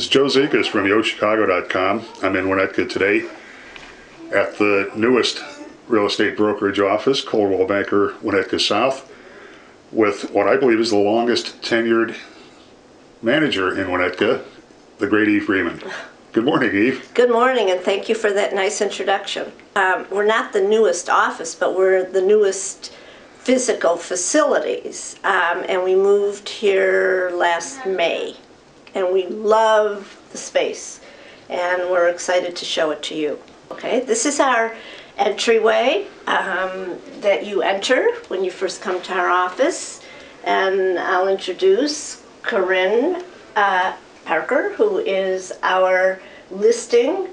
It's Joe Zekas from YoChicago.com. I'm in Winnetka today at the newest real estate brokerage office, Coldwell Banker, Winnetka South, with what I believe is the longest tenured manager in Winnetka, the great Eve Bremen. Good morning, Eve. Good morning, and thank you for that nice introduction. We're not the newest office, but we're the newest physical facilities, and we moved here last May, and we love the space, and we're excited to show it to you. Okay, this is our entryway that you enter when you first come to our office, and I'll introduce Corinne Parker, who is our listing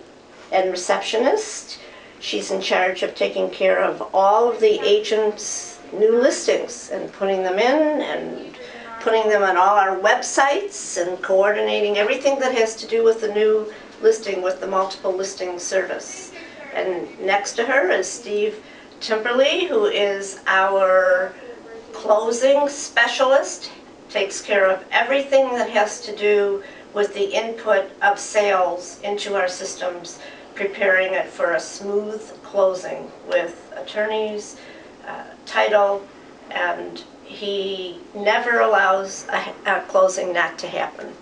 and receptionist. She's in charge of taking care of all of the agents' new listings and putting them in and putting them on all our websites and coordinating everything that has to do with the new listing with the multiple listing service. And next to her is Steve Timberly, who is our closing specialist, takes care of everything that has to do with the input of sales into our systems, preparing it for a smooth closing with attorneys, title, and he never allows a closing not to happen.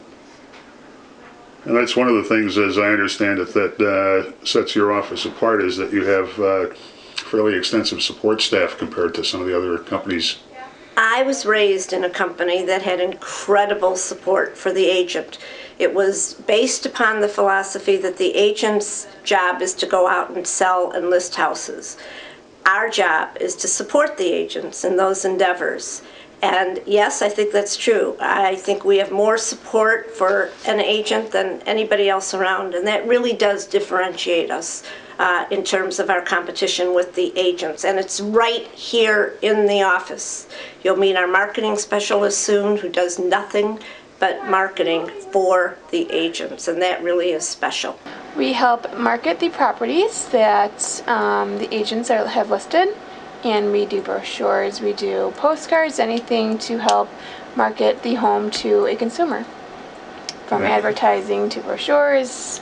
And that's one of the things, as I understand it, that sets your office apart, is that you have fairly extensive support staff compared to some of the other companies. I was raised in a company that had incredible support for the agent. It was based upon the philosophy that the agent's job is to go out and sell and list houses. Our job is to support the agents in those endeavors. And yes, I think that's true. I think we have more support for an agent than anybody else around, and that really does differentiate us in terms of our competition with the agents. And it's right here in the office. You'll meet our marketing specialist soon, who does nothing but marketing for the agents, and that really is special. We help market the properties that the agents have listed, and we do brochures, we do postcards, anything to help market the home to a consumer. From advertising to brochures,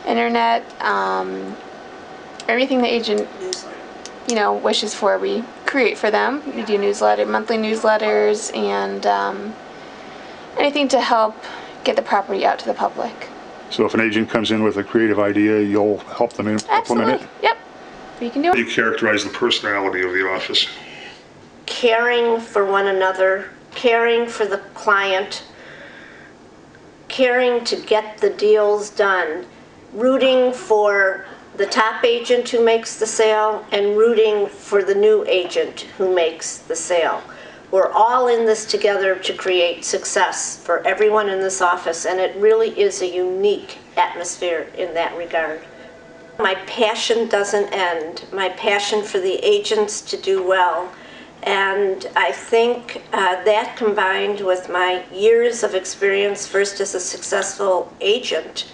internet, everything the agent wishes for, we create for them. We do monthly newsletters, and anything to help get the property out to the public. So if an agent comes in with a creative idea, you'll help them implement it? Yep. We can do it. How do you characterize the personality of the office? Caring for one another, caring for the client, caring to get the deals done, rooting for the top agent who makes the sale, and rooting for the new agent who makes the sale. We're all in this together to create success for everyone in this office, and it really is a unique atmosphere in that regard. My passion doesn't end. My passion for the agents to do well. And I think that, combined with my years of experience, first as a successful agent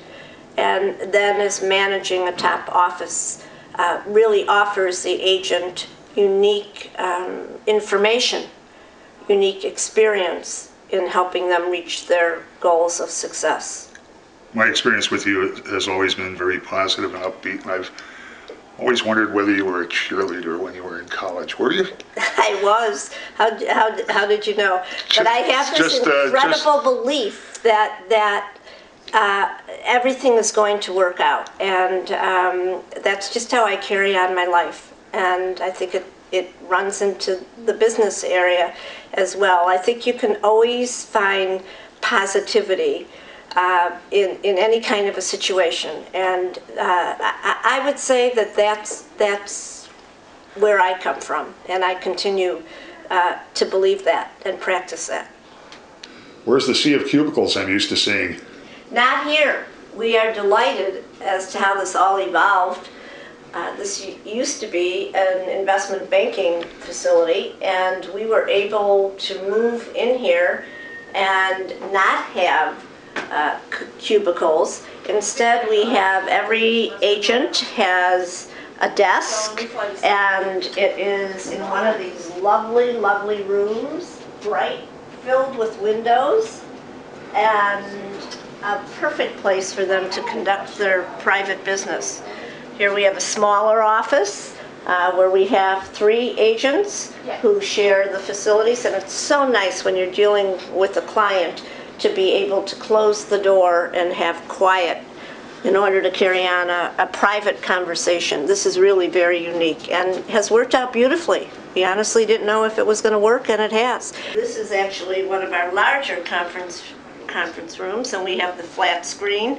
and then as managing a top office, really offers the agent unique information, unique experience in helping them reach their goals of success. My experience with you has always been very positive and upbeat, and I've always wondered whether you were a cheerleader when you were in college. Were you? I was. How did you know? But I have this incredible belief that everything is going to work out, and that's just how I carry on my life. And I think it runs into the business area as well. I think you can always find positivity in any kind of a situation, and I would say that's where I come from, and I continue to believe that and practice that. Where's the sea of cubicles I'm used to seeing? Not here. We are delighted as to how this all evolved. This used to be an investment banking facility, and we were able to move in here and not have cubicles. Instead, we have every agent has a desk, and it is in one of these lovely, lovely rooms, bright, filled with windows, and a perfect place for them to conduct their private business. Here we have a smaller office where we have 3 agents who share the facilities, and it's so nice when you're dealing with a client to be able to close the door and have quiet in order to carry on a private conversation. This is really very unique and has worked out beautifully. We honestly didn't know if it was going to work, and it has. This is actually one of our larger conference rooms, and we have the flat screen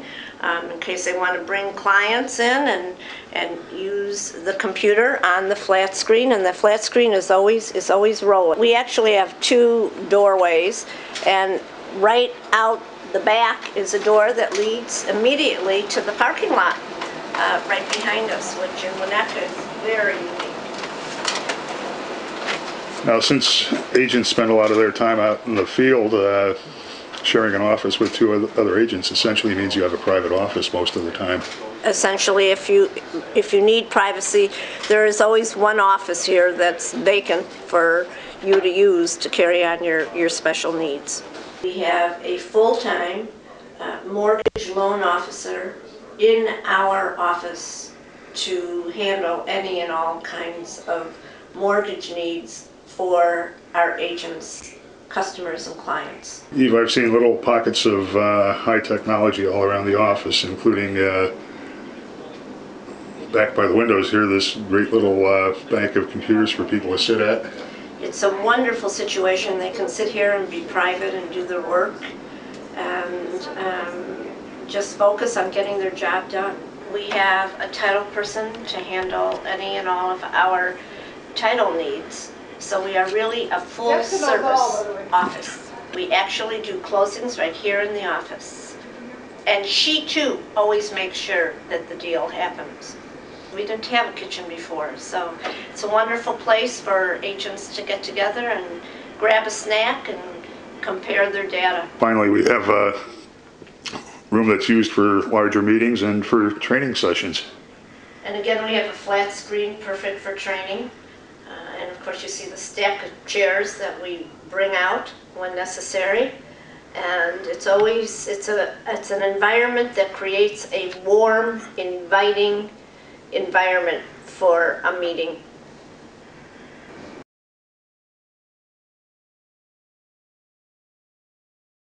in case they want to bring clients in and use the computer on the flat screen, and the flat screen is always rolling. We actually have 2 doorways, and right out the back is a door that leads immediately to the parking lot right behind us, which in Winnetka is very unique. Now, since agents spend a lot of their time out in the field, sharing an office with 2 other agents essentially means you have a private office most of the time. Essentially, if you need privacy, there is always one office here that's vacant for you to use to carry on your special needs. We have a full-time mortgage loan officer in our office to handle any and all kinds of mortgage needs for our agents, customers, and clients. Eve, I've seen little pockets of high technology all around the office, including back by the windows here, this great little bank of computers for people to sit at. It's a wonderful situation. They can sit here and be private and do their work and just focus on getting their job done. We have a title person to handle any and all of our title needs. So we are really a full-service office. We actually do closings right here in the office. And she, too, always makes sure that the deal happens. We didn't have a kitchen before, so it's a wonderful place for agents to get together and grab a snack and compare their data. Finally, we have a room that's used for larger meetings and for training sessions. And again, we have a flat screen, perfect for training. And of course, you see the stack of chairs that we bring out when necessary. And it's an environment that creates a warm, inviting environment for a meeting.